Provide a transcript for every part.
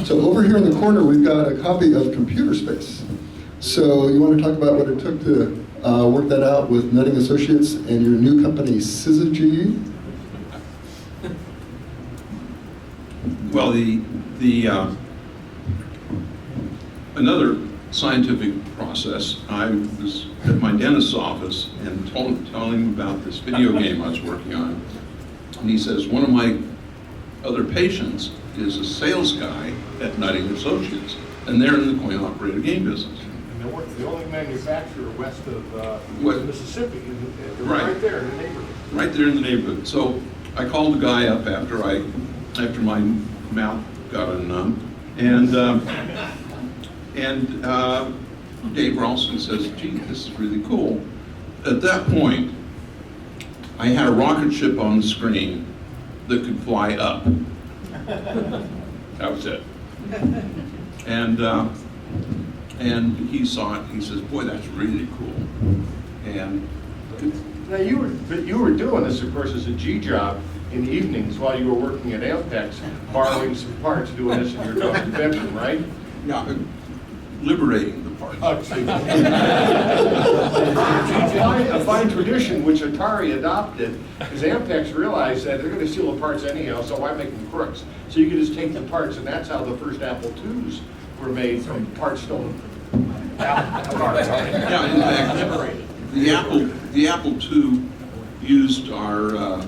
So over here in the corner, we've got a copy of Computer Space. So you want to talk about what it took to work that out with Nutting Associates and your new company, Syzygy? Well, another scientific process, I was at my dentist's office and telling him about this video game I was working on. And he says, one of my other patients is a sales guy at Nutting Associates, and they're in the coin-operated game business. And they're the only manufacturer west of Mississippi, Right. right there in the neighborhood. Right there in the neighborhood. So I called the guy up after my mouth got numb, and Dave Ralston says, gee, this is really cool. At that point, I had a rocket ship on the screen that could fly up. That was it. And he saw it, he says, boy, that's really cool. And Now you were doing this, of course, as a G job in the evenings while you were working at Ampex, borrowing some parts, doing this in your convention, right? yeah, liberating the parts. A fine tradition which Atari adopted, because Ampex realized that they're going to steal the parts anyhow, so why make them crooks? So you could just take the parts, and that's how the first Apple IIs were made, from parts stolen from Atari. Yeah, in fact, the Apple II used our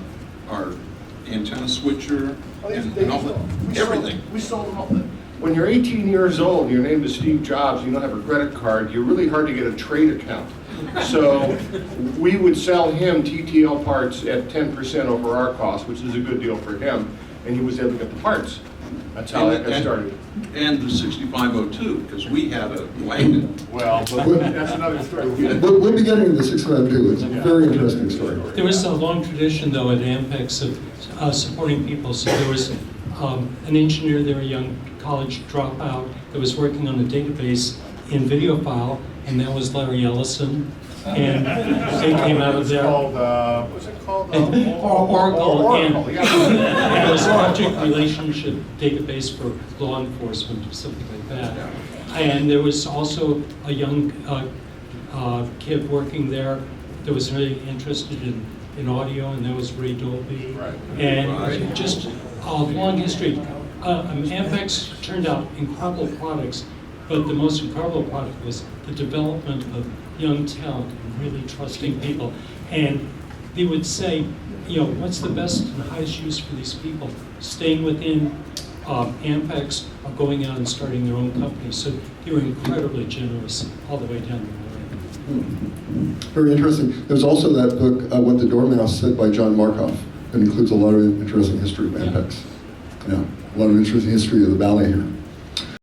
antenna switcher and all that, everything. We sold all that. When you're 18 years old and your name is Steve Jobs, you don't have a credit card, you're really hard to get a trade account. So we would sell him TTL parts at 10% over our cost, which is a good deal for him, and he was able to get the parts. That's how that got started. And the 6502, because we had a wagon. Well, but that's another story. We'll be getting into the 652. It's a very interesting story. There was a long tradition, though, at Ampex of supporting people. So there was an engineer there, a young college dropout, that was working on a database in video file, and that was Larry Ellison. And they came out of there. What's it called? Oracle, and yeah. it was an object relationship database for law enforcement or something like that. And there was also a young kid working there that was really interested in audio, and that was Ray Dolby. Right. And just a long history. Ampex turned out incredible products, but the most incredible product was the development of young talent and really trusting people. And they would say, you know, what's the best and highest use for these people? Staying within Ampex or going out and starting their own company. So they were incredibly generous all the way down the line. Very interesting. There's also that book, What the Dormouse Said by John Markoff. It includes a lot of interesting history of Ampex. Yeah, a lot of interesting history of the Valley here.